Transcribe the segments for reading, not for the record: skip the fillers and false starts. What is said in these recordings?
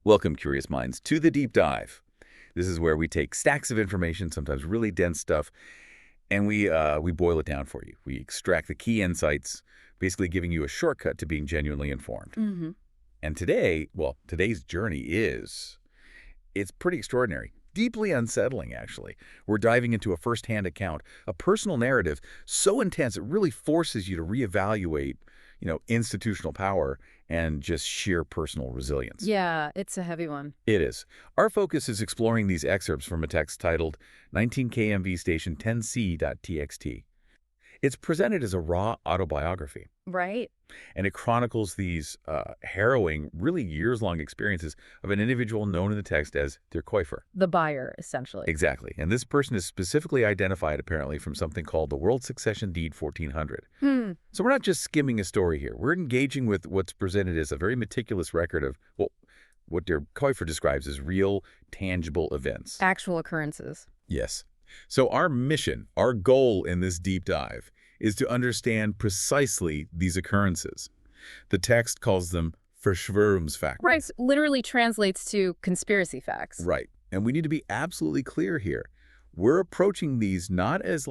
Welcome, curious minds, to the deep dive. This is where we take stacks of information, sometimes really dense stuff, and we boil it down for you. We extract the key insights, basically giving you a shortcut to being genuinely informed. Mm-hmm. And today, well, today's journey it's pretty extraordinary. Deeply unsettling, actually. We're diving into a first-hand account, a personal narrative so intense it really forces you to reevaluate, institutional power and just sheer personal resilience. Yeah, it's a heavy one. It is. Our focus is exploring these excerpts from a text titled 19KMV Station 10C.txt. It's presented as a raw autobiography. Right. And it chronicles these harrowing, really years-long experiences of an individual known in the text as Der Käufer. The buyer, essentially. Exactly. And this person is specifically identified, apparently, from something called the World Succession Deed 1400. So we're not just skimming a story here. We're engaging with what's presented as a very meticulous record of, well, what Der Käufer describes as real, tangible events. Actual occurrences. Yes. So our mission, our goal in this deep dive is to understand precisely these occurrences. The text calls them Verschwörungsfakten. Right. Literally translates to conspiracy facts. Right. And we need to be absolutely clear here. We're approaching these not as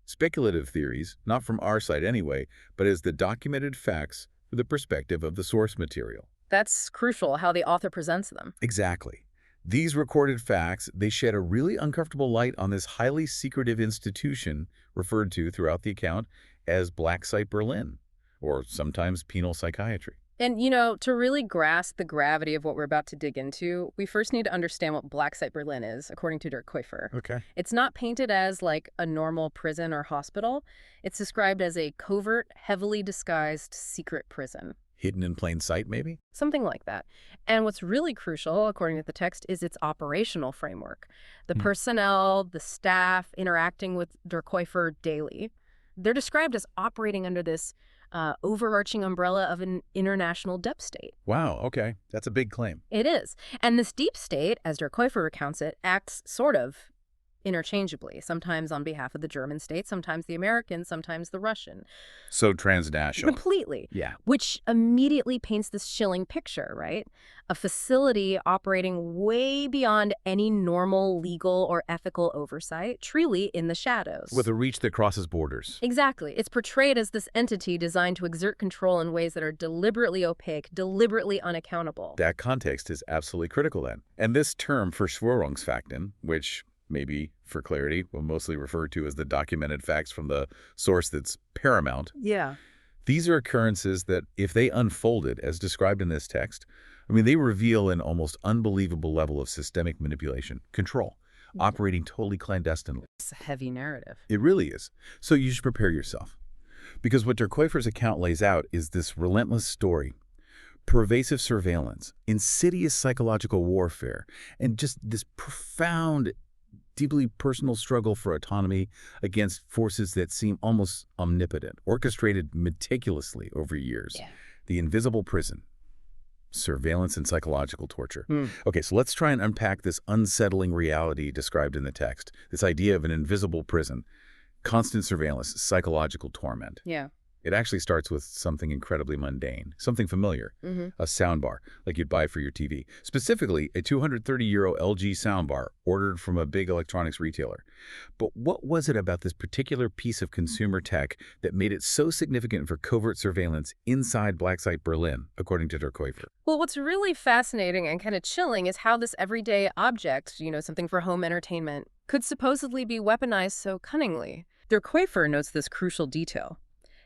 speculative theories, not from our side anyway, but as the documented facts through the perspective of the source material. That's crucial, how the author presents them. Exactly. These recorded facts, they shed a really uncomfortable light on this highly secretive institution referred to throughout the account as Black Site Berlin, or sometimes penal psychiatry. And, to really grasp the gravity of what we're about to dig into, we first need to understand what Black Site Berlin is, according to Der Käufer. Okay. It's not painted as a normal prison or hospital. It's described as a covert, heavily disguised secret prison. Hidden in plain sight, maybe? Something like that. And what's really crucial, according to the text, is its operational framework. The personnel, the staff interacting with Der Käufer daily, they're described as operating under this overarching umbrella of an international deep state. Wow, okay. That's a big claim. It is. And this deep state, as Der Käufer recounts it, acts sort of interchangeably, sometimes on behalf of the German state, sometimes the American, sometimes the Russian. So transnational. Completely. Yeah. Which immediately paints this chilling picture, right? A facility operating way beyond any normal legal or ethical oversight, truly in the shadows. With a reach that crosses borders. Exactly. It's portrayed as this entity designed to exert control in ways that are deliberately opaque, deliberately unaccountable. That context is absolutely critical then. And this term, Verschwörungsfakten, which maybe, for clarity, we'll mostly refer to as the documented facts from the source that's paramount. Yeah. These are occurrences that, if they unfolded, as described in this text, they reveal an almost unbelievable level of systemic manipulation, control, operating totally clandestinely. It's a heavy narrative. It really is. So you should prepare yourself. Because what Der Käufer's account lays out is this relentless story, pervasive surveillance, insidious psychological warfare, and just this profound, deeply personal struggle for autonomy against forces that seem almost omnipotent, orchestrated meticulously over years. Yeah. The invisible prison, surveillance and psychological torture. Okay, so let's try and unpack this unsettling reality described in the text, this idea of an invisible prison, constant surveillance, psychological torment. Yeah. It actually starts with something incredibly mundane, something familiar, a soundbar, like you'd buy for your TV. Specifically, a 230 € LG soundbar ordered from a big electronics retailer. But what was it about this particular piece of consumer tech that made it so significant for covert surveillance inside Black Site Berlin, according to Der Käufer? Well, what's really fascinating and kind of chilling is how this everyday object, something for home entertainment, could supposedly be weaponized so cunningly. Der Käufer notes this crucial detail.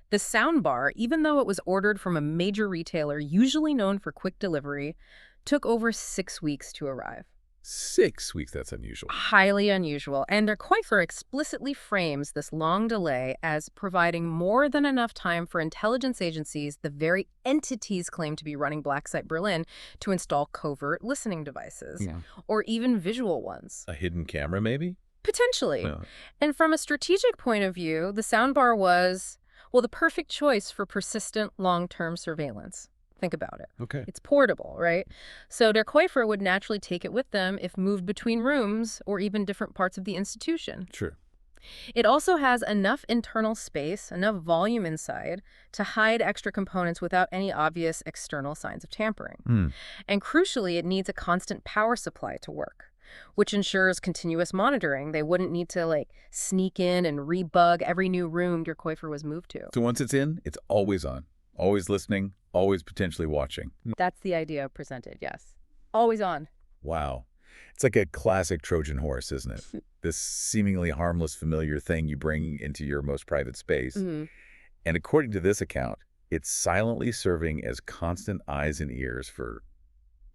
The soundbar, even though it was ordered from a major retailer usually known for quick delivery, took over 6 weeks to arrive. 6 weeks, that's unusual. Highly unusual. And Der Käufer explicitly frames this long delay as providing more than enough time for intelligence agencies, the very entities claimed to be running Black Site Berlin, to install covert listening devices, or even visual ones. A hidden camera, maybe? Potentially. Yeah. And from a strategic point of view, the soundbar was, the perfect choice for persistent long-term surveillance. Think about it. Okay. It's portable, right? So Der Käufer would naturally take it with them if moved between rooms or even different parts of the institution. Sure. It also has enough internal space, enough volume inside, to hide extra components without any obvious external signs of tampering. Hmm. And crucially, it needs a constant power supply to work, which ensures continuous monitoring. They wouldn't need to, like, sneak in and rebug every new room your coifer was moved to. So once it's in, it's always on, always listening, always potentially watching. That's the idea presented, yes. Always on. Wow. It's like a classic Trojan horse, isn't it? This seemingly harmless, familiar thing you bring into your most private space. Mm-hmm. And according to this account, it's silently serving as constant eyes and ears for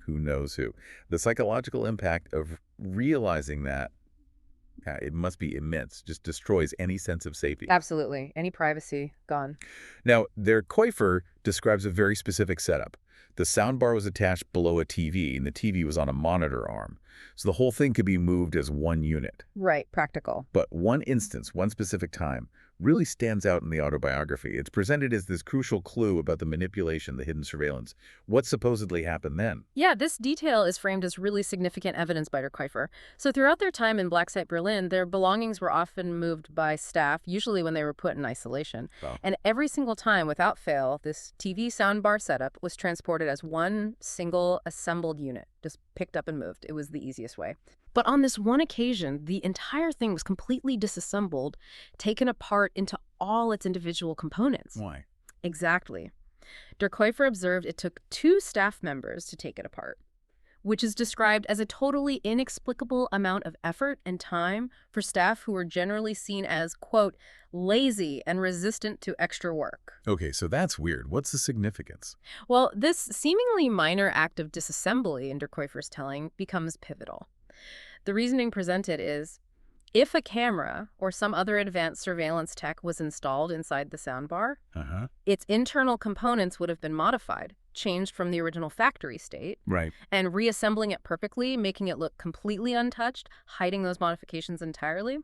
who knows who. The psychological impact of realizing that it must be immense, just destroys any sense of safety. Absolutely. Any privacy, gone. Now, their coifer describes a very specific setup. The soundbar was attached below a TV, and the TV was on a monitor arm. So the whole thing could be moved as one unit. Right, practical. But one instance, one specific time, really stands out in the autobiography. It's presented as this crucial clue about the manipulation, the hidden surveillance. What supposedly happened then? Yeah, this detail is framed as really significant evidence by der Käufer. So throughout their time in Black Site Berlin, their belongings were often moved by staff, usually when they were put in isolation. Wow. And every single time, without fail, this TV soundbar setup was transported as one single assembled unit, just picked up and moved. It was the easiest way. But on this one occasion, the entire thing was completely disassembled, taken apart into all its individual components. Why? Exactly. Der Käufer observed it took 2 staff members to take it apart, which is described as a totally inexplicable amount of effort and time for staff who were generally seen as, quote, lazy and resistant to extra work. Okay, so that's weird. What's the significance? Well, this seemingly minor act of disassembly in der Käufer's telling becomes pivotal. The reasoning presented is, if a camera or some other advanced surveillance tech was installed inside the soundbar, its internal components would have been modified, changed from the original factory state, Right. and reassembling it perfectly, making it look completely untouched, hiding those modifications entirely.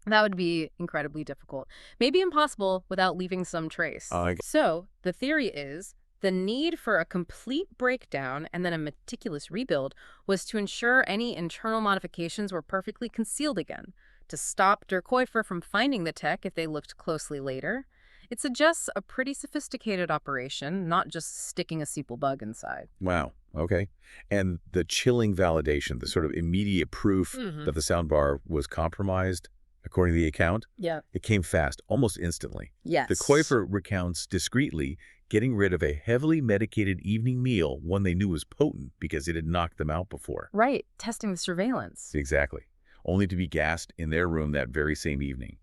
That would be incredibly difficult, maybe impossible without leaving some trace. So the theory is, the need for a complete breakdown and then a meticulous rebuild was to ensure any internal modifications were perfectly concealed again, to stop der Käufer from finding the tech if they looked closely later. It suggests a pretty sophisticated operation, not just sticking a SQL bug inside. Wow. Okay. And the chilling validation, the sort of immediate proof that the soundbar was compromised, according to the account, it came fast, almost instantly. Yes. The Käufer recounts discreetly getting rid of a heavily medicated evening meal, one they knew was potent because it had knocked them out before. Right. Testing the surveillance. Exactly. Only to be gassed in their room that very same evening.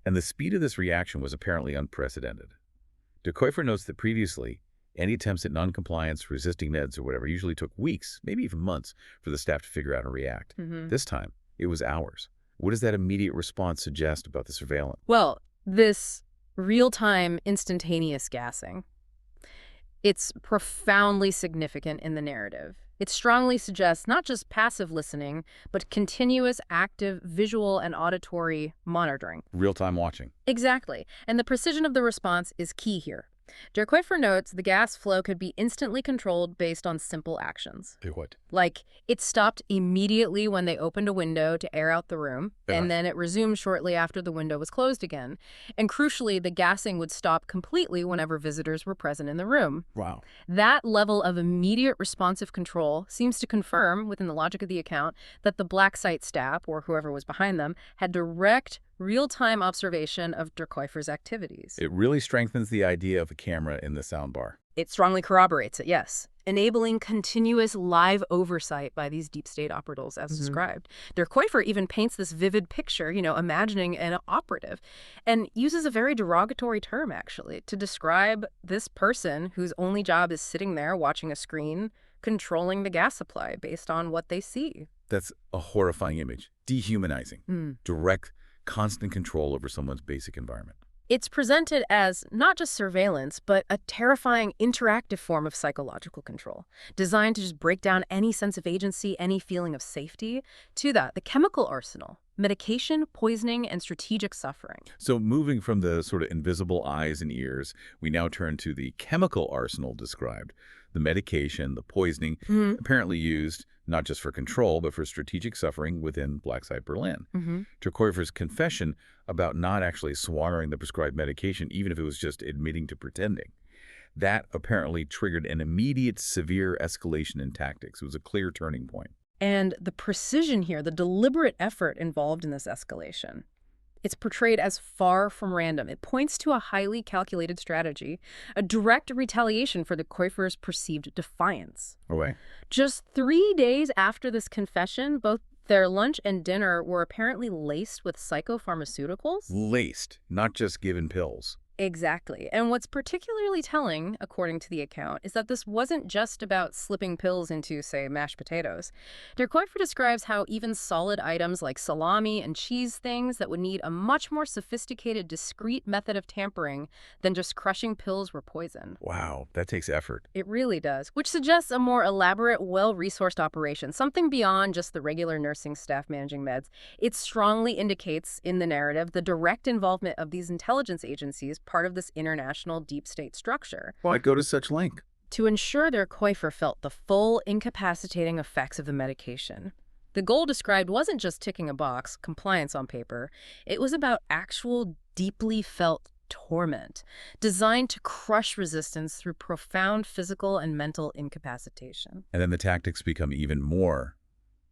And the speed of this reaction was apparently unprecedented. Der Käufer notes that previously, any attempts at noncompliance, resisting meds or whatever usually took weeks, maybe even months, for the staff to figure out and react. This time, it was hours. What does that immediate response suggest about the surveillance? Well, this real-time instantaneous gassing, it's profoundly significant in the narrative. It strongly suggests not just passive listening, but continuous, active, visual and auditory monitoring. Real-time watching. Exactly. And the precision of the response is key here. Der Käufer notes the gas flow could be instantly controlled based on simple actions. What? Like, it stopped immediately when they opened a window to air out the room, and then it resumed shortly after the window was closed again. And crucially, the gassing would stop completely whenever visitors were present in the room. Wow. That level of immediate responsive control seems to confirm, within the logic of the account, that the Black Site staff, or whoever was behind them, had direct, real-time observation of der Käufer's activities. It really strengthens the idea of a camera in the soundbar. It strongly corroborates it, yes, enabling continuous live oversight by these deep state operatives as described. Der Käufer even paints this vivid picture, imagining an operative, and uses a very derogatory term, actually, to describe this person whose only job is sitting there watching a screen, controlling the gas supply based on what they see. That's a horrifying image. Dehumanizing. Direct, constant control over someone's basic environment. It's presented as not just surveillance, but a terrifying interactive form of psychological control, designed to just break down any sense of agency, any feeling of safety. To that, the chemical arsenal, medication, poisoning, and strategic suffering. So moving from the sort of invisible eyes and ears, we now turn to the chemical arsenal described. The medication, the poisoning, apparently used not just for control, but for strategic suffering within Black Site Berlin. Der Käufer's confession about not actually swallowing the prescribed medication, even if it was just admitting to pretending, that apparently triggered an immediate severe escalation in tactics. It was a clear turning point. And the precision here, the deliberate effort involved in this escalation, it's portrayed as far from random. It points to a highly calculated strategy, a direct retaliation for the Käufer's perceived defiance. Okay. Just 3 days after this confession, both their lunch and dinner were apparently laced with psychopharmaceuticals. Laced, not just given pills. Exactly. And what's particularly telling, according to the account, is that this wasn't just about slipping pills into, say, mashed potatoes. Der Käufer describes how even solid items like salami and cheese things that would need a much more sophisticated, discreet method of tampering than just crushing pills were poisoned. Wow, that takes effort. It really does, which suggests a more elaborate, well-resourced operation, something beyond just the regular nursing staff managing meds. It strongly indicates, in the narrative, the direct involvement of these intelligence agencies, part of this international deep state structure. Why go to such length? To ensure Der Käufer felt the full incapacitating effects of the medication. The goal described wasn't just ticking a box, compliance on paper. It was about actual, deeply felt torment, designed to crush resistance through profound physical and mental incapacitation. And then the tactics become even more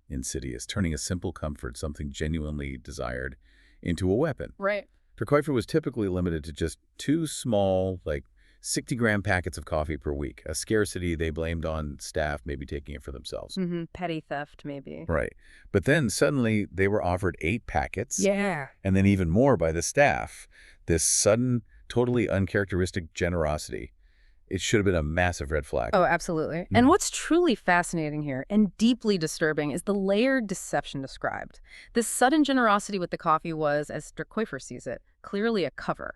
insidious, turning a simple comfort, something genuinely desired, into a weapon. Right. Der Käufer was typically limited to just 2 small, 60-gram packets of coffee per week, a scarcity they blamed on staff maybe taking it for themselves. Petty theft, maybe. Right. But then suddenly they were offered 8 packets. Yeah. And then even more by the staff. This sudden, totally uncharacteristic generosity. It should have been a massive red flag. Oh, absolutely. And what's truly fascinating here and deeply disturbing is the layered deception described. This sudden generosity with the coffee was, as Der Käufer sees it, clearly a cover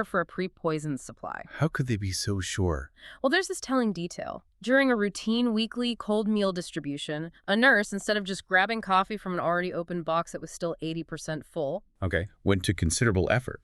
for a pre-poisoned supply. How could they be so sure? Well, there's this telling detail. During a routine weekly cold meal distribution, a nurse, instead of just grabbing coffee from an already opened box that was still 80% full, went to considerable effort.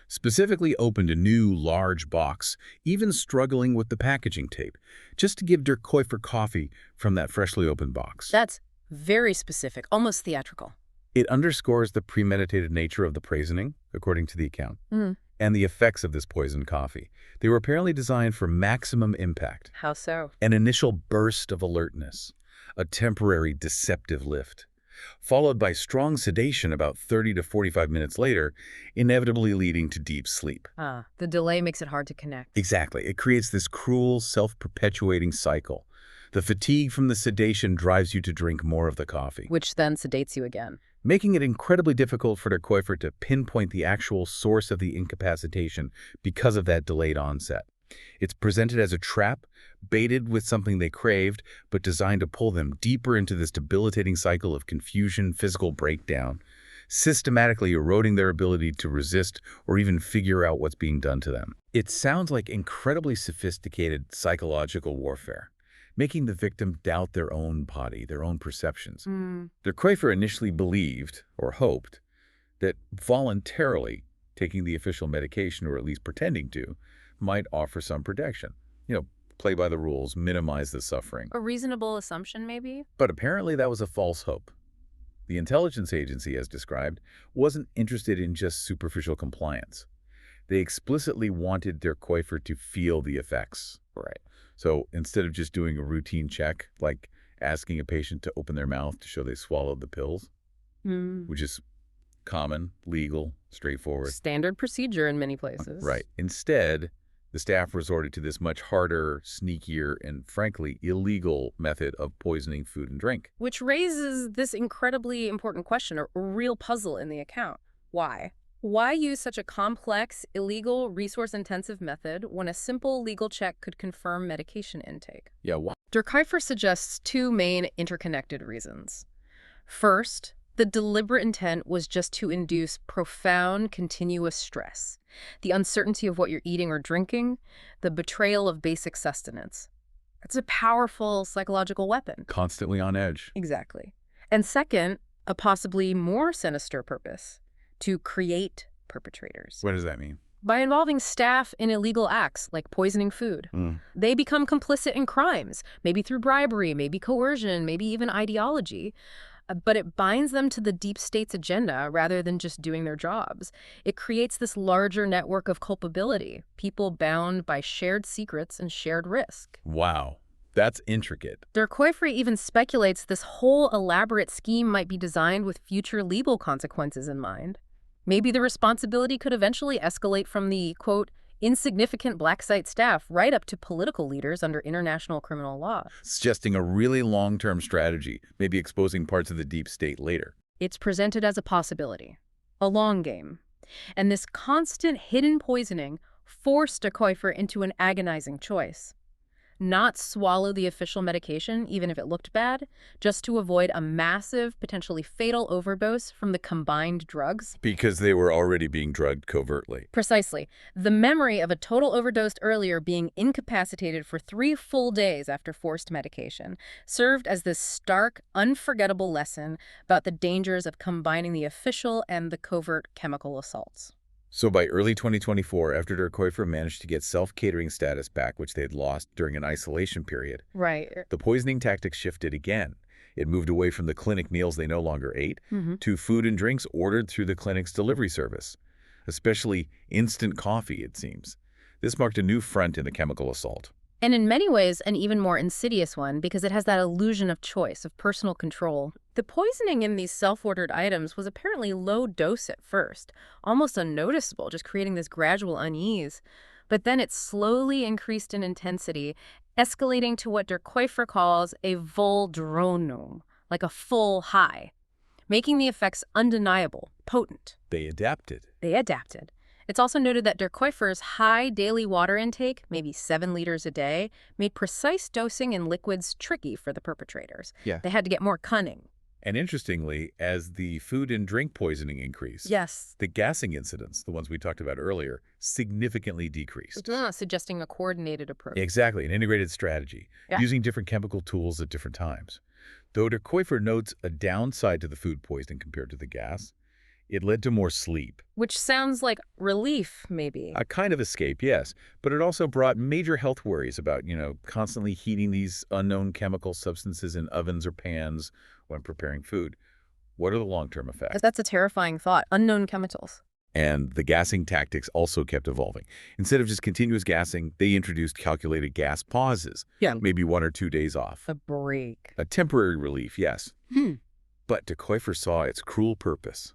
Specifically opened a new, large box, even struggling with the packaging tape, just to give Der Käufer coffee from that freshly opened box. That's very specific, almost theatrical. It underscores the premeditated nature of the poisoning, according to the account, and the effects of this poisoned coffee. They were apparently designed for maximum impact. How so? An initial burst of alertness, a temporary deceptive lift, followed by strong sedation about 30 to 45 minutes later, inevitably leading to deep sleep. The delay makes it hard to connect. Exactly. It creates this cruel, self-perpetuating cycle. The fatigue from the sedation drives you to drink more of the coffee, Which then sedates you again. making it incredibly difficult for Der Käufer to pinpoint the actual source of the incapacitation because of that delayed onset. It's presented as a trap, baited with something they craved, but designed to pull them deeper into this debilitating cycle of confusion, physical breakdown, systematically eroding their ability to resist or even figure out what's being done to them. It sounds like incredibly sophisticated psychological warfare, making the victim doubt their own body, their own perceptions. Der Käufer initially believed, or hoped, that voluntarily taking the official medication, or at least pretending to, might offer some protection. Play by the rules, minimize the suffering. A reasonable assumption, maybe? But apparently that was a false hope. The intelligence agency, as described, wasn't interested in just superficial compliance. They explicitly wanted Der Käufer to feel the effects. Right. So instead of just doing a routine check, like asking a patient to open their mouth to show they swallowed the pills, which is common, legal, straightforward. Standard procedure in many places. Right. Instead, the staff resorted to this much harder, sneakier, and frankly illegal method of poisoning food and drink. Which raises this incredibly important question, a real puzzle in the account. Why? Why use such a complex, illegal, resource-intensive method when a simple legal check could confirm medication intake? Yeah, why? Der Käufer suggests 2 main interconnected reasons. First, the deliberate intent was just to induce profound, continuous stress. The uncertainty of what you're eating or drinking, the betrayal of basic sustenance. That's a powerful psychological weapon. Constantly on edge. Exactly. And second, a possibly more sinister purpose, to create perpetrators. What does that mean? By involving staff in illegal acts like poisoning food. They become complicit in crimes, maybe through bribery, maybe coercion, maybe even ideology. But it binds them to the deep state's agenda rather than just doing their jobs. It creates this larger network of culpability, people bound by shared secrets and shared risk. Wow, that's intricate. Der Koifre even speculates this whole elaborate scheme might be designed with future legal consequences in mind. Maybe the responsibility could eventually escalate from the, quote, insignificant black site staff right up to political leaders under international criminal law. Suggesting a really long-term strategy, maybe exposing parts of the deep state later. It's presented as a possibility, a long game. And this constant hidden poisoning forced der Koifre into an agonizing choice. Not swallow the official medication, even if it looked bad, just to avoid a massive, potentially fatal overdose from the combined drugs. Because they were already being drugged covertly. Precisely. The memory of a total overdose earlier being incapacitated for 3 full days after forced medication served as this stark, unforgettable lesson about the dangers of combining the official and the covert chemical assaults. So by early 2024, after der Koifre managed to get self-catering status back, which they had lost during an isolation period, Right. the poisoning tactics shifted again. It moved away from the clinic meals they no longer ate to food and drinks ordered through the clinic's delivery service, especially instant coffee, it seems. This marked a new front in the chemical assault. And in many ways, an even more insidious one because it has that illusion of choice, of personal control. The poisoning in these self-ordered items was apparently low dose at first, almost unnoticeable, just creating this gradual unease. But then it slowly increased in intensity, escalating to what der Koifre calls a Volldronung, like a full high, making the effects undeniable, potent. They adapted. It's also noted that der Koifre's high daily water intake, maybe 7 liters a day, made precise dosing in liquids tricky for the perpetrators. Yeah. They had to get more cunning. And interestingly, as the food and drink poisoning increased, Yes. the gassing incidents, the ones we talked about earlier, significantly decreased. Suggesting a coordinated approach. Exactly, an integrated strategy, Yeah. using different chemical tools at different times. Though der Koifre notes a downside to the food poisoning compared to the gas, it led to more sleep. Which sounds like relief, maybe. A kind of escape, yes, but it also brought major health worries about, constantly heating these unknown chemical substances in ovens or pans when preparing food. What are the long-term effects? That's a terrifying thought. Unknown chemicals. And the gassing tactics also kept evolving. Instead of just continuous gassing, they introduced calculated gas pauses. Yeah. Maybe 1 or 2 days off. A break. A temporary relief, yes. But der Koifre saw its cruel purpose.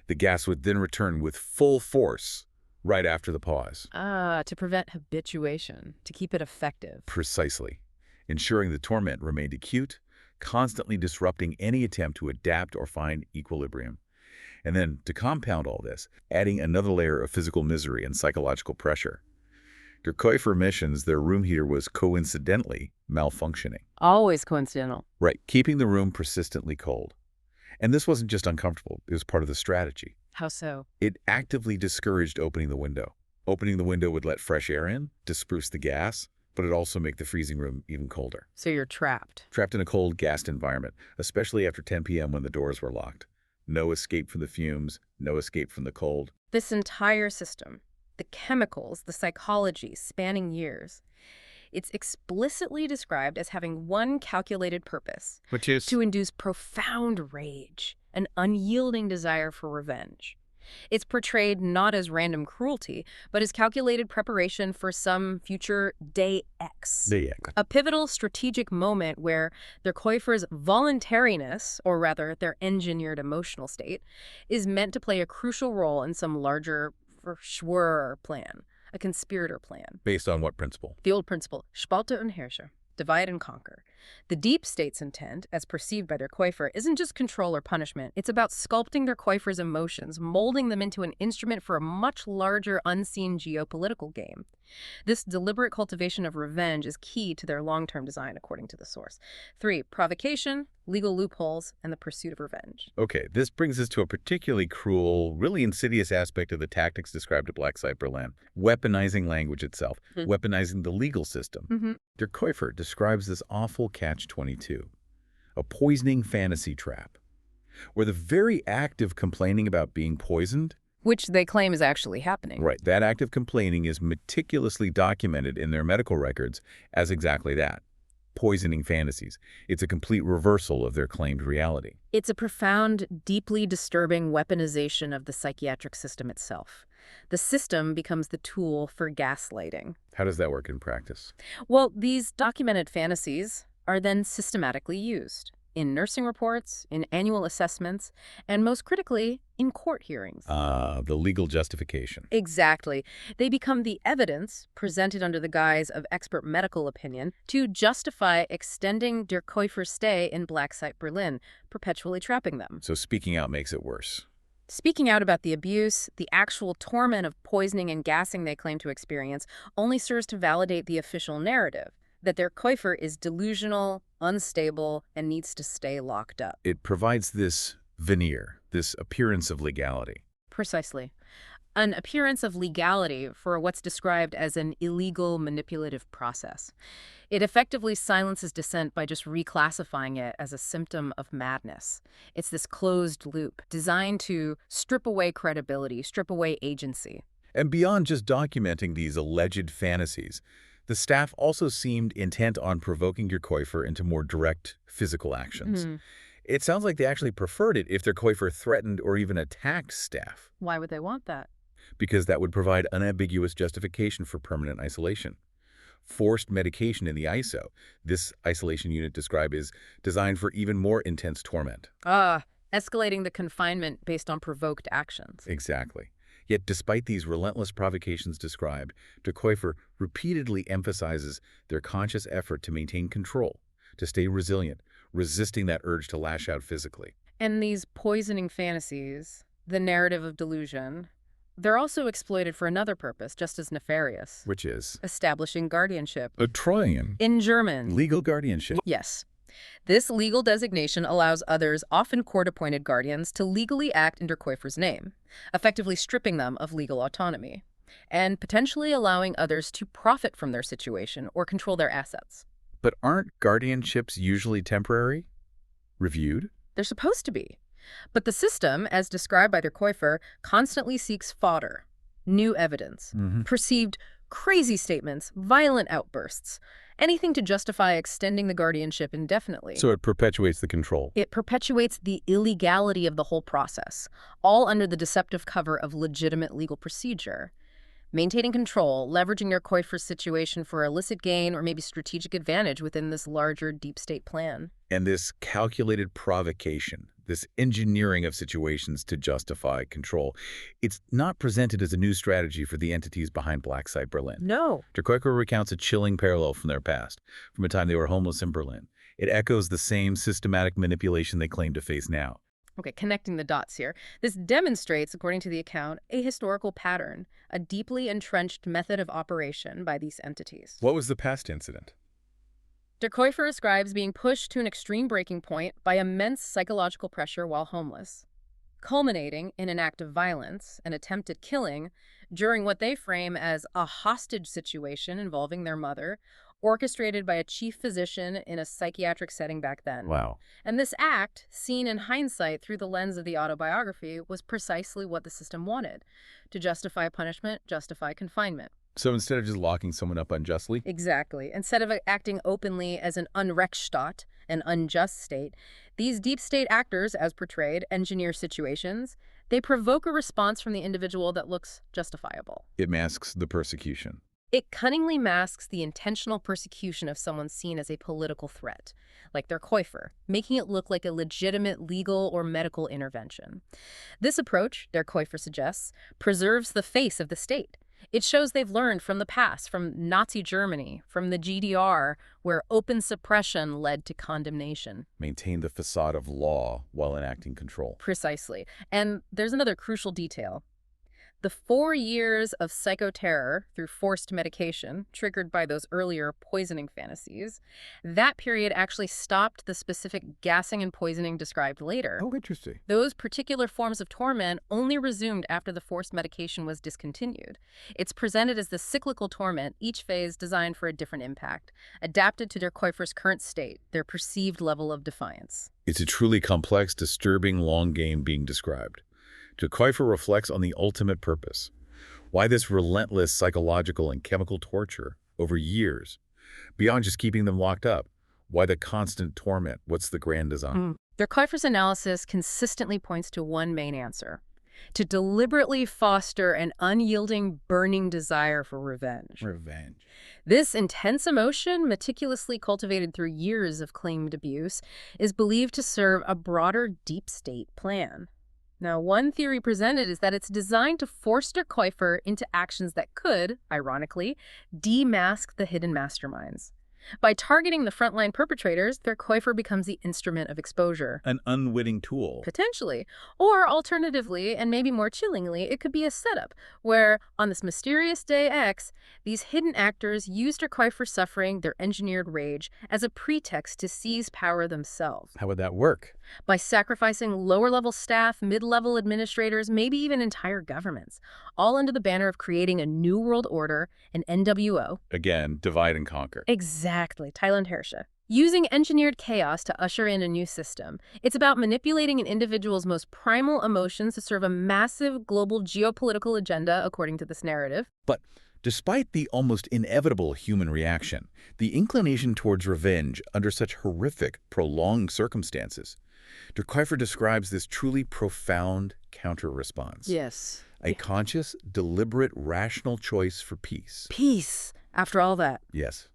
The gas would then return with full force right after the pause. To prevent habituation, to keep it effective. Precisely. Ensuring the torment remained acute, constantly disrupting any attempt to adapt or find equilibrium. And then, to compound all this, adding another layer of physical misery and psychological pressure. Der Koifre mentions their room heater was coincidentally malfunctioning. Always coincidental. Right, keeping the room persistently cold. And this wasn't just uncomfortable, it was part of the strategy. How so? It actively discouraged opening the window. Opening the window would let fresh air in, to spruce the gas, but it'd also make the freezing room even colder. So you're trapped. Trapped in a cold, gassed environment, especially after 10 p.m. when the doors were locked. No escape from the fumes, no escape from the cold. This entire system, the chemicals, the psychology, spanning years, it's explicitly described as having one calculated purpose. Which is? To induce profound rage, an unyielding desire for revenge. It's portrayed not as random cruelty, but as calculated preparation for some future day X. A pivotal strategic moment where der Koifre's voluntariness, or rather their engineered emotional state, is meant to play a crucial role in some larger Verschwörer plan, a conspirator plan. Based on what principle? The old principle, Spalte und Herrsche, divide and conquer. The deep state's intent, as perceived by der Koifre, isn't just control or punishment. It's about sculpting der Koifre's emotions, molding them into an instrument for a much larger, unseen geopolitical game. This deliberate cultivation of revenge is key to their long-term design, according to the source. 3, provocation, legal loopholes, and the pursuit of revenge. Okay, this brings us to a particularly cruel, really insidious aspect of the tactics described at Black Site Berlin. Weaponizing language itself, weaponizing the legal system. Der Koifre describes this awful catch-22, a poisoning fantasy trap, where the very act of complaining about being poisoned which they claim is actually happening. Right. That act of complaining is meticulously documented in their medical records as exactly that. Poisoning fantasies. It's a complete reversal of their claimed reality. It's a profound, deeply disturbing weaponization of the psychiatric system itself. The system becomes the tool for gaslighting. How does that work in practice? Well, these documented fantasies are then systematically used in nursing reports, in annual assessments, and most critically, in court hearings. The legal justification. Exactly. They become the evidence presented under the guise of expert medical opinion to justify extending Der Käufer's stay in Black Site Berlin, perpetually trapping them. So speaking out makes it worse. Speaking out about the abuse, the actual torment of poisoning and gassing they claim to experience only serves to validate the official narrative that Der Käufer is delusional, unstable, and needs to stay locked up. It provides this veneer, this appearance of legality. Precisely. An appearance of legality for what's described as an illegal manipulative process. It effectively silences dissent by just reclassifying it as a symptom of madness. It's this closed loop designed to strip away credibility, strip away agency. And beyond just documenting these alleged fantasies, the staff also seemed intent on provoking Der Käufer into more direct physical actions. It sounds like they actually preferred it if Der Käufer threatened or even attacked staff, Why would they want that? because that would provide unambiguous justification for permanent isolation. Forced medication in the ISO, this isolation unit described is designed for even more intense torment. Escalating the confinement based on provoked actions. Exactly. Yet despite these relentless provocations described, Der Käufer repeatedly emphasizes their conscious effort to maintain control, to stay resilient, resisting that urge to lash out physically. And these poisoning fantasies, the narrative of delusion, they're also exploited for another purpose, just as nefarious. Which is? Establishing guardianship. A Trojan. In German. Legal guardianship. Yes. This legal designation allows others, often court-appointed guardians, to legally act in Der Käufer's name, effectively stripping them of legal autonomy, and potentially allowing others to profit from their situation or control their assets. But aren't guardianships usually temporary? Reviewed? They're supposed to be. But the system, as described by Der Käufer, constantly seeks fodder, new evidence, perceived crazy statements, violent outbursts, anything to justify extending the guardianship indefinitely. So it perpetuates the control. It perpetuates the illegality of the whole process, all under the deceptive cover of legitimate legal procedure. Maintaining control, leveraging Der Käufer's situation for illicit gain or maybe strategic advantage within this larger deep state plan. And this calculated provocation, this engineering of situations to justify control, it's not presented as a new strategy for the entities behind Black Site Berlin. No. Der Käufer recounts a chilling parallel from their past, from a time they were homeless in Berlin. It echoes the same systematic manipulation they claim to face now. Okay, connecting the dots here. This demonstrates, according to the account, a historical pattern, a deeply entrenched method of operation by these entities. What was the past incident? Der Käufer ascribes being pushed to an extreme breaking point by immense psychological pressure while homeless, culminating in an act of violence, an attempted killing, during what they frame as a hostage situation involving their mother, orchestrated by a chief physician in a psychiatric setting back then. Wow. And this act, seen in hindsight through the lens of the autobiography, was precisely what the system wanted: to justify punishment, justify confinement. So instead of just locking someone up unjustly? Exactly. Instead of acting openly as an Unrechtsstaat, an unjust state, these deep state actors, as portrayed, engineer situations. They provoke a response from the individual that looks justifiable. It masks the persecution. It cunningly masks the intentional persecution of someone seen as a political threat, like Der Käufer, making it look like a legitimate legal or medical intervention. This approach, Der Käufer suggests, preserves the face of the state. It shows they've learned from the past, from Nazi Germany, from the GDR, where open suppression led to condemnation. Maintain the facade of law while enacting control. Precisely. And there's another crucial detail. The 4 years of psychoterror through forced medication, triggered by those earlier poisoning fantasies, that period actually stopped the specific gassing and poisoning described later. Oh, interesting. Those particular forms of torment only resumed after the forced medication was discontinued. It's presented as the cyclical torment, each phase designed for a different impact, adapted to Der Käufer's current state, their perceived level of defiance. It's a truly complex, disturbing long game being described. Der Käufer reflects on the ultimate purpose. Why this relentless psychological and chemical torture over years, beyond just keeping them locked up? Why the constant torment? What's the grand design? Der Käufer's analysis consistently points to one main answer: to deliberately foster an unyielding, burning desire for revenge. Revenge. This intense emotion, meticulously cultivated through years of claimed abuse, is believed to serve a broader deep state plan. Now, one theory presented is that it's designed to force Der Käufer into actions that could, ironically, demask the hidden masterminds. By targeting the frontline perpetrators, Der Käufer becomes the instrument of exposure. An unwitting tool. Potentially. Or alternatively, and maybe more chillingly, it could be a setup where, on this mysterious day X, these hidden actors use Der Käufer's suffering, their engineered rage, as a pretext to seize power themselves. How would that work? By sacrificing lower-level staff, mid-level administrators, maybe even entire governments, all under the banner of creating a new world order, an NWO. Again, divide and conquer. Exactly, Thailand Herrsche. Using engineered chaos to usher in a new system. It's about manipulating an individual's most primal emotions to serve a massive global geopolitical agenda, according to this narrative. But despite the almost inevitable human reaction, the inclination towards revenge under such horrific, prolonged circumstances, Der Käufer describes this truly profound counter-response. Yes. A conscious, deliberate, rational choice for peace. Peace, after all that. Yes.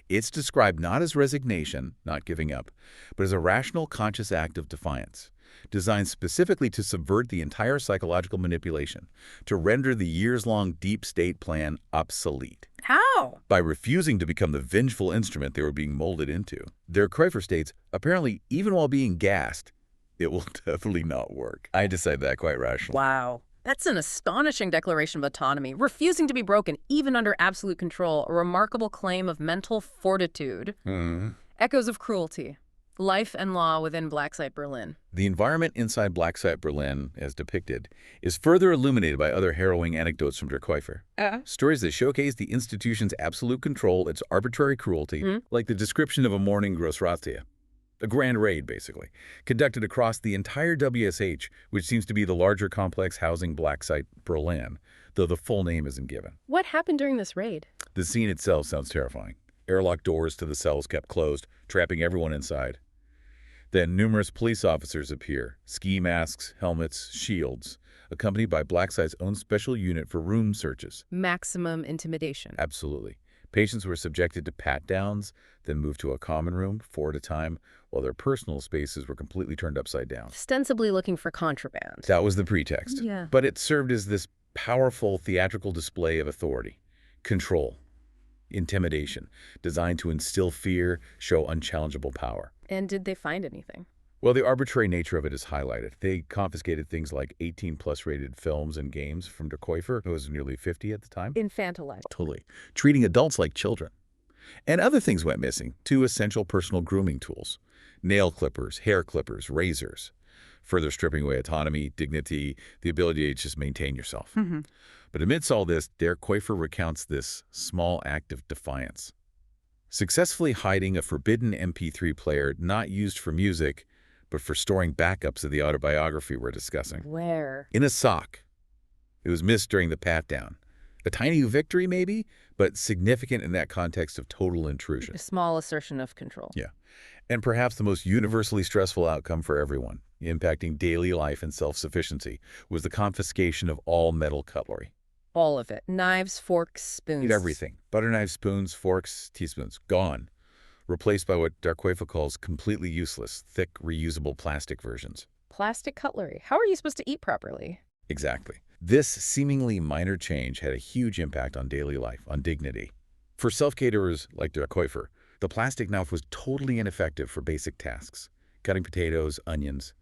It's described not as resignation, not giving up, but as a rational, conscious act of defiance, designed specifically to subvert the entire psychological manipulation, to render the years-long deep state plan obsolete. How? By refusing to become the vengeful instrument they were being molded into. Der Käufer states, apparently, even while being gassed, it will definitely not work. I decide that quite rationally. Wow. That's an astonishing declaration of autonomy, refusing to be broken even under absolute control, a remarkable claim of mental fortitude. Echoes of cruelty. Life and law within Black Site Berlin. The environment inside Black Site Berlin, as depicted, is further illuminated by other harrowing anecdotes from Der Käufer. Stories that showcase the institution's absolute control, its arbitrary cruelty, like the description of a morning Grossrazzia. A grand raid, basically, conducted across the entire WSH, which seems to be the larger complex housing Black Site Berlin, though the full name isn't given. What happened during this raid? The scene itself sounds terrifying. Airlock doors to the cells kept closed, trapping everyone inside. Then numerous police officers appear, ski masks, helmets, shields, accompanied by Black Site's own special unit for room searches. Maximum intimidation. Absolutely. Patients were subjected to pat-downs, then moved to a common room, 4 at a time, while their personal spaces were completely turned upside down. Ostensibly looking for contraband. That was the pretext. Yeah. But it served as this powerful theatrical display of authority, control, intimidation, designed to instill fear, show unchallengeable power. And did they find anything? Well, the arbitrary nature of it is highlighted. They confiscated things like 18-plus rated films and games from Der Käufer, who was nearly 50 at the time. Infantilized. Totally. Treating adults like children. And other things went missing, 2 essential personal grooming tools: nail clippers, hair clippers, razors, further stripping away autonomy, dignity, the ability to just maintain yourself. But amidst all this, Der Käufer recounts this small act of defiance. Successfully hiding a forbidden MP3 player not used for music, but for storing backups of the autobiography we're discussing. Where? In a sock. It was missed during the pat-down. A tiny victory, maybe, but significant in that context of total intrusion. A small assertion of control. Yeah. And perhaps the most universally stressful outcome for everyone, impacting daily life and self-sufficiency, was the confiscation of all metal cutlery. All of it. Knives, forks, spoons. Everything. Butter knives, spoons, forks, teaspoons. Gone. Replaced by what Der Käufer calls completely useless, thick, reusable plastic versions. Plastic cutlery. How are you supposed to eat properly? Exactly. This seemingly minor change had a huge impact on daily life, on dignity. For self-caterers like Der Käufer, the plastic knife was totally ineffective for basic tasks. Cutting potatoes, onions.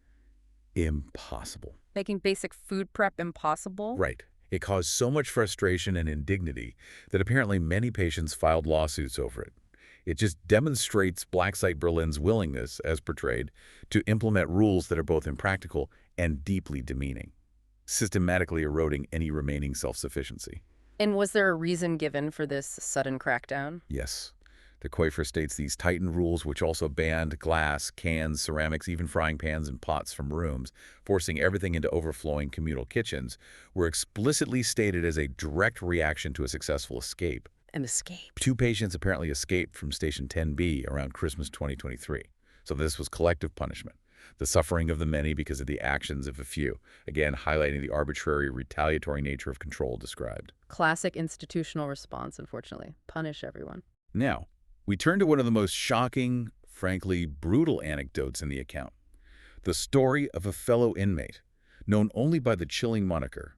Impossible. Making basic food prep impossible? Right. It caused so much frustration and indignity that apparently many patients filed lawsuits over it. It just demonstrates Black Site Berlin's willingness, as portrayed, to implement rules that are both impractical and deeply demeaning, systematically eroding any remaining self-sufficiency. And was there a reason given for this sudden crackdown? Yes. The Quafer states these tightened rules, which also banned glass, cans, ceramics, even frying pans and pots from rooms, forcing everything into overflowing communal kitchens, were explicitly stated as a direct reaction to a successful escape. An escape. 2 patients apparently escaped from Station 10B around Christmas 2023. So this was collective punishment. The suffering of the many because of the actions of a few, again highlighting the arbitrary, retaliatory nature of control described. Classic institutional response, unfortunately. Punish everyone. Now, we turn to one of the most shocking, frankly brutal anecdotes in the account. The story of a fellow inmate, known only by the chilling moniker.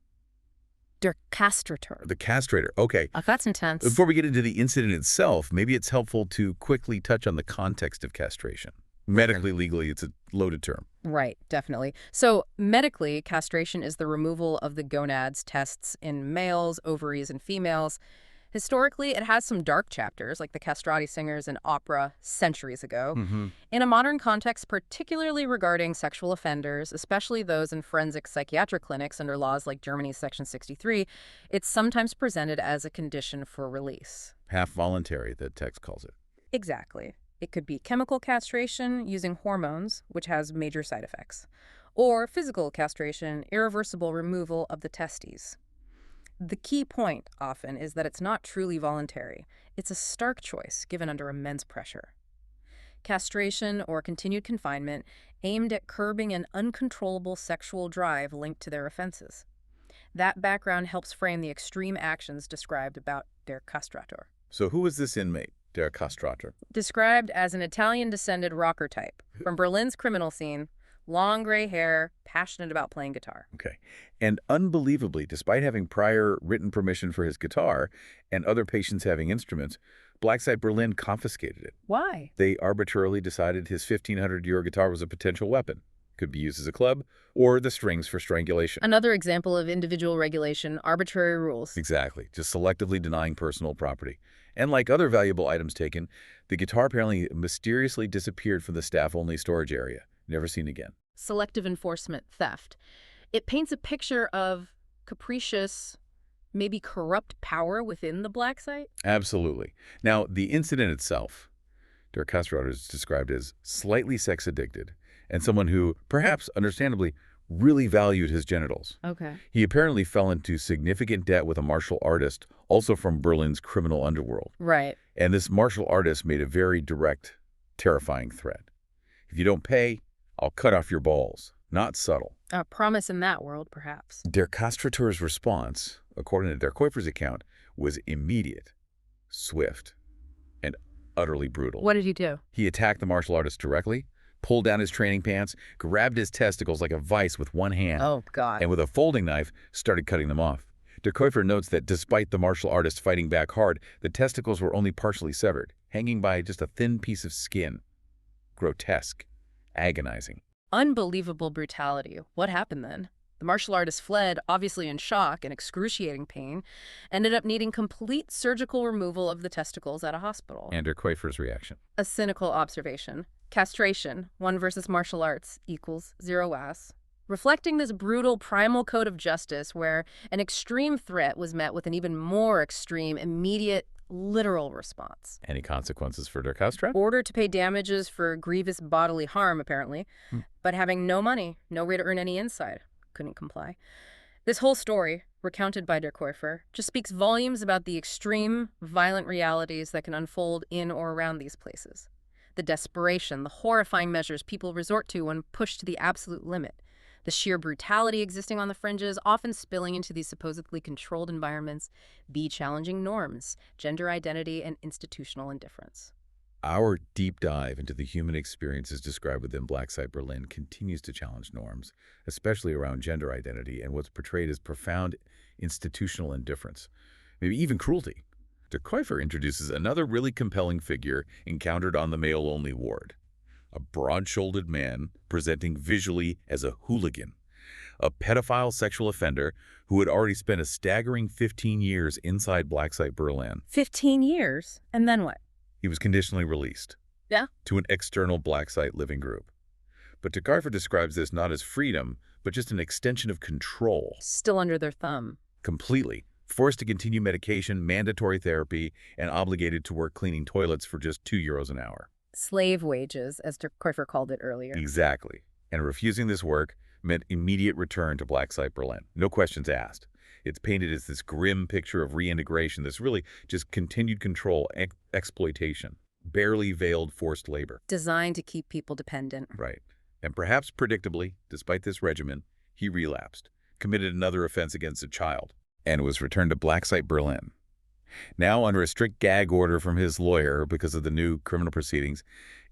Der castrator. The castrator. Okay. Oh, that's intense. Before we get into the incident itself, maybe it's helpful to quickly touch on the context of castration. Medically, legally, it's a loaded term. Right, definitely. So medically, castration is the removal of the gonads tests in males, ovaries, and females. Historically, it has some dark chapters, like the castrati singers in opera centuries ago. In a modern context, particularly regarding sexual offenders, especially those in forensic psychiatric clinics under laws like Germany's Section 63, it's sometimes presented as a condition for release. Half voluntary, the text calls it. Exactly. It could be chemical castration using hormones, which has major side effects, or physical castration, irreversible removal of the testes. The key point, often, is that it's not truly voluntary. It's a stark choice given under immense pressure. Castration or continued confinement aimed at curbing an uncontrollable sexual drive linked to their offenses. That background helps frame the extreme actions described about der castrator. So who is this inmate, der castrator? Described as an Italian-descended rocker type from Berlin's criminal scene, long gray hair, passionate about playing guitar. Okay. And unbelievably, despite having prior written permission for his guitar and other patients having instruments, Black Site Berlin confiscated it. Why? They arbitrarily decided his 1,500-euro guitar was a potential weapon. Could be used as a club or the strings for strangulation. Another example of individual regulation, arbitrary rules. Exactly. Just selectively denying personal property. And like other valuable items taken, the guitar apparently mysteriously disappeared from the staff-only storage area. Never seen again. Selective enforcement, theft. It paints a picture of capricious, maybe corrupt power within the Black Site. Absolutely. Now, the incident itself, der castrator is described as slightly sex-addicted and someone who, perhaps understandably, really valued his genitals. Okay. He apparently fell into significant debt with a martial artist, also from Berlin's criminal underworld. Right. And this martial artist made a very direct, terrifying threat. If you don't pay, I'll cut off your balls. Not subtle. A promise in that world, perhaps. Der castrator's response, according to der Quafer's account, was immediate, swift, and utterly brutal. What did he do? He attacked the martial artist directly, pulled down his training pants, grabbed his testicles like a vice with one hand, Oh, God. and with a folding knife, started cutting them off. Der Quafer notes that despite the martial artist fighting back hard, the testicles were only partially severed, hanging by just a thin piece of skin. Grotesque. Agonizing. Unbelievable brutality. What happened then? The martial artist fled, obviously in shock and excruciating pain, ended up needing complete surgical removal of the testicles at a hospital. And der Quafer's reaction. A cynical observation. Castration, 1 versus martial arts, equals 0 ass. Reflecting this brutal primal code of justice where an extreme threat was met with an even more extreme, immediate, literal response. Any consequences for der castrator? Order to pay damages for grievous bodily harm, apparently, but having no money, no way to earn any inside. Couldn't comply. This whole story, recounted by der Quafer, just speaks volumes about the extreme, violent realities that can unfold in or around these places. The desperation, the horrifying measures people resort to when pushed to the absolute limit. The sheer brutality existing on the fringes, often spilling into these supposedly controlled environments, be challenging norms, gender identity, and institutional indifference. Our deep dive into the human experiences described within Black Site Berlin continues to challenge norms, especially around gender identity and what's portrayed as profound institutional indifference, maybe even cruelty. Der Quafer introduces another really compelling figure encountered on the male-only ward. A broad-shouldered man presenting visually as a hooligan, a pedophile sexual offender who had already spent a staggering 15 years inside Black Site Berlin. 15 years? And then what? He was conditionally released. Yeah? To an external Black Site living group. But der Quafer describes this not as freedom, but just an extension of control. Still under their thumb. Completely. forced to continue medication, mandatory therapy, and obligated to work cleaning toilets for just €2 an hour. Slave wages, as Der Käufer called it earlier. Exactly. And refusing this work meant immediate return to Black Site Berlin. No questions asked. It's painted as this grim picture of reintegration, this really just continued control, exploitation, barely veiled forced labor. Designed to keep people dependent. Right. And perhaps predictably, despite this regimen, he relapsed, committed another offense against a child, and was returned to Black Site Berlin. Now under a strict gag order from his lawyer because of the new criminal proceedings,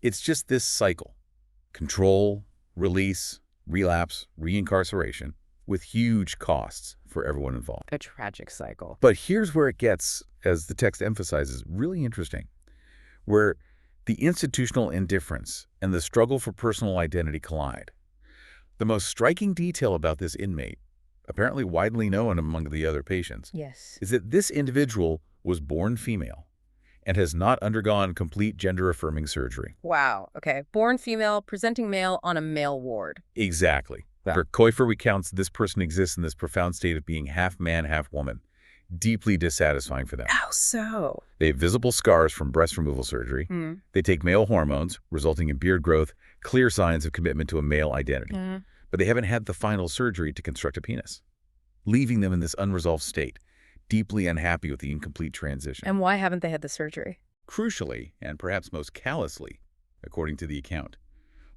it's just this cycle. Control, release, relapse, reincarceration, with huge costs for everyone involved. A tragic cycle. But here's where it gets, as the text emphasizes, really interesting, where the institutional indifference and the struggle for personal identity collide. The most striking detail about this inmate, apparently widely known among the other patients, Yes. is that this individual was born female and has not undergone complete gender-affirming surgery. Wow. Okay. Born female, presenting male on a male ward. Exactly. Wow. For Käufer recounts this person exists in this profound state of being half man, half woman, deeply dissatisfying for them. How so? They have visible scars from breast removal surgery. They take male hormones, resulting in beard growth, clear signs of commitment to a male identity. But they haven't had the final surgery to construct a penis, leaving them in this unresolved state, deeply unhappy with the incomplete transition. And why haven't they had the surgery? Crucially, and perhaps most callously, according to the account,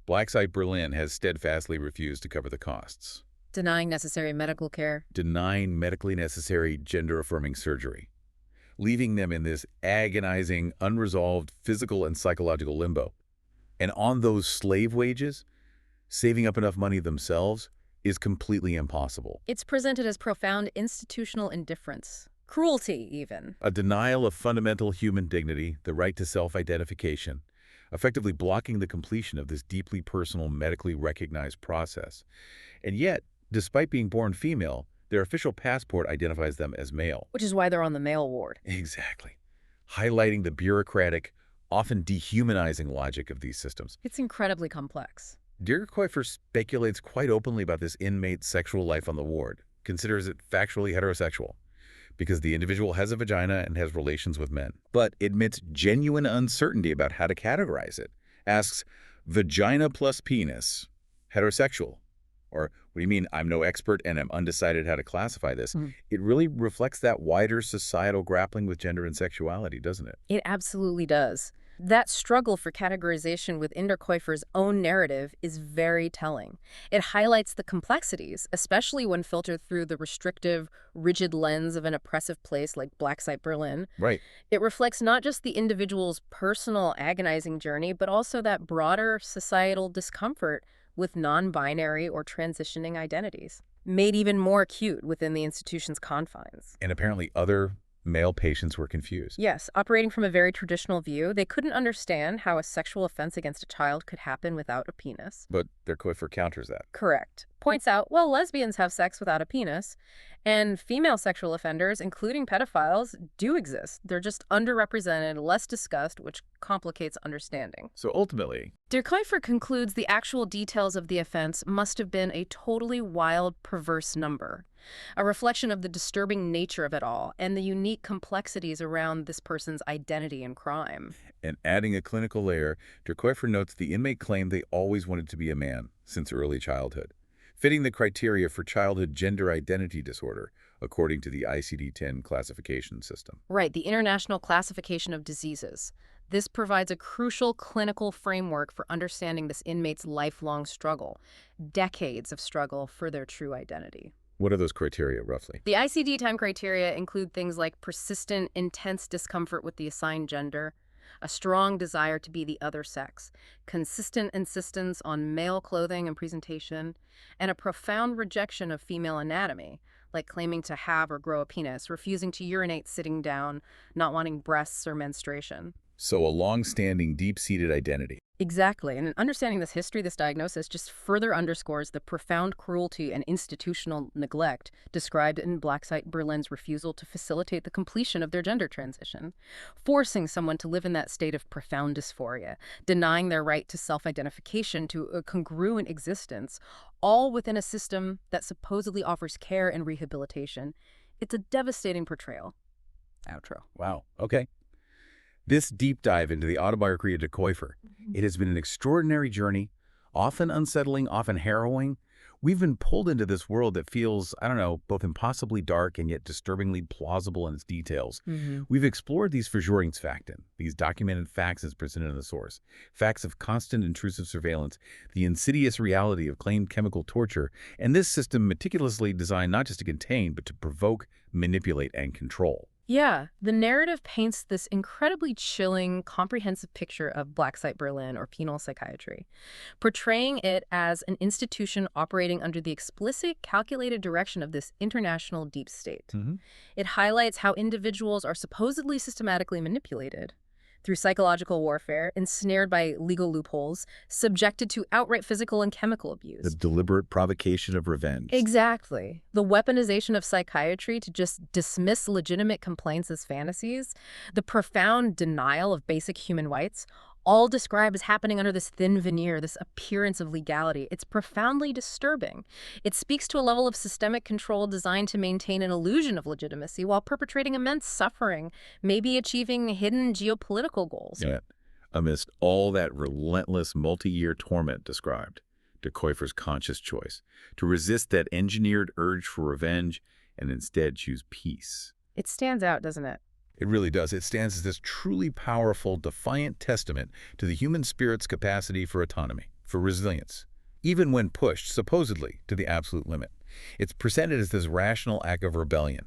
Black Site Berlin has steadfastly refused to cover the costs, Denying necessary medical care. denying medically necessary gender-affirming surgery, leaving them in this agonizing, unresolved physical and psychological limbo. And on those slave wages, saving up enough money themselves is completely impossible. It's presented as profound institutional indifference. Cruelty, even. A denial of fundamental human dignity, the right to self-identification, effectively blocking the completion of this deeply personal, medically recognized process. And yet, despite being born female, their official passport identifies them as male. Which is why they're on the male ward. Exactly. Highlighting the bureaucratic, often dehumanizing logic of these systems. It's incredibly complex. Der Käufer speculates quite openly about this inmate's sexual life on the ward, considers it factually heterosexual, because the individual has a vagina and has relations with men, but admits genuine uncertainty about how to categorize it. Asks, vagina plus penis, heterosexual? Or, what do you mean, I'm no expert and I'm undecided how to classify this? It really reflects that wider societal grappling with gender and sexuality, doesn't it? It absolutely does. That struggle for categorization within Der Käufer's own narrative is very telling. It highlights the complexities, especially when filtered through the restrictive, rigid lens of an oppressive place like Black Site Berlin. Right. It reflects not just the individual's personal agonizing journey, but also that broader societal discomfort with non-binary or transitioning identities, made even more acute within the institution's confines. And apparently other male patients were confused. Yes, operating from a very traditional view, they couldn't understand how a sexual offense against a child could happen without a penis. But Der Käufer counters that. Correct. Points out, well, lesbians have sex without a penis, and female sexual offenders, including pedophiles, do exist. They're just underrepresented, less discussed, which complicates understanding. So ultimately, Der Käufer concludes the actual details of the offense must have been a totally wild, perverse number, a reflection of the disturbing nature of it all and the unique complexities around this person's identity and crime. and adding a clinical layer, Der Käufer notes the inmate claimed they always wanted to be a man since early childhood, fitting the criteria for childhood gender identity disorder, according to the ICD-10 classification system. Right, the International Classification of Diseases. This provides a crucial clinical framework for understanding this inmate's lifelong struggle, decades of struggle for their true identity. What are those criteria, roughly? The ICD-10 criteria include things like persistent, intense discomfort with the assigned gender, a strong desire to be the other sex, consistent insistence on male clothing and presentation, and a profound rejection of female anatomy, like claiming to have or grow a penis, refusing to urinate sitting down, not wanting breasts or menstruation. So a long-standing, deep-seated identity. Exactly, and understanding this history, this diagnosis, just further underscores the profound cruelty and institutional neglect described in Black Site Berlin's refusal to facilitate the completion of their gender transition, forcing someone to live in that state of profound dysphoria, denying their right to self-identification, to a congruent existence, all within a system that supposedly offers care and rehabilitation. It's a devastating portrayal. Outro. Wow. Okay. This deep dive into the autobiography of de Kuyper, it has been an extraordinary journey, often unsettling, often harrowing. We've been pulled into this world that feels, I don't know, both impossibly dark and yet disturbingly plausible in its details. We've explored these Verschwörungsfakten, these documented facts as presented in the source, facts of constant intrusive surveillance, the insidious reality of claimed chemical torture, and this system meticulously designed not just to contain, but to provoke, manipulate, and control. Yeah, the narrative paints this incredibly chilling, comprehensive picture of Black Site Berlin or penal psychiatry, portraying it as an institution operating under the explicit, calculated direction of this international deep state. It highlights how individuals are supposedly systematically manipulated through psychological warfare, ensnared by legal loopholes, subjected to outright physical and chemical abuse. The deliberate provocation of revenge. Exactly. The weaponization of psychiatry to just dismiss legitimate complaints as fantasies, the profound denial of basic human rights, all described as happening under this thin veneer, this appearance of legality. It's profoundly disturbing. It speaks to a level of systemic control designed to maintain an illusion of legitimacy while perpetrating immense suffering, maybe achieving hidden geopolitical goals. Yet, amidst all that relentless multi-year torment described, de Kuyper's conscious choice to resist that engineered urge for revenge and instead choose peace. It stands out, doesn't it? It really does. It stands as this truly powerful, defiant testament to the human spirit's capacity for autonomy, for resilience, even when pushed, supposedly, to the absolute limit. It's presented as this rational act of rebellion,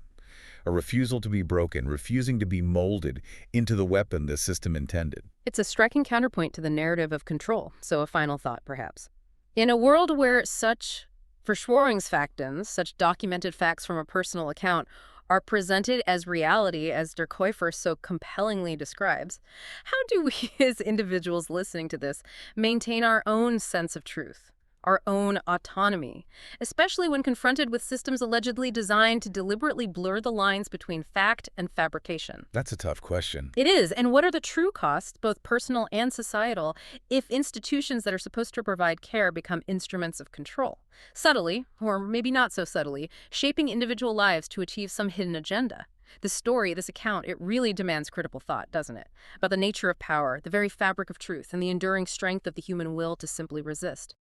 a refusal to be broken, refusing to be molded into the weapon the system intended. It's a striking counterpoint to the narrative of control. So a final thought, perhaps. In a world where such Verschwörungsfakten, such documented facts from a personal account, are presented as reality, as der Kuyper so compellingly describes, how do we as individuals listening to this maintain our own sense of truth, our own autonomy, especially when confronted with systems allegedly designed to deliberately blur the lines between fact and fabrication? That's a tough question. It is. And what are the true costs, both personal and societal, if institutions that are supposed to provide care become instruments of control? Subtly, or maybe not so subtly, shaping individual lives to achieve some hidden agenda. This story, this account, it really demands critical thought, doesn't it? About the nature of power, the very fabric of truth, and the enduring strength of the human will to simply resist.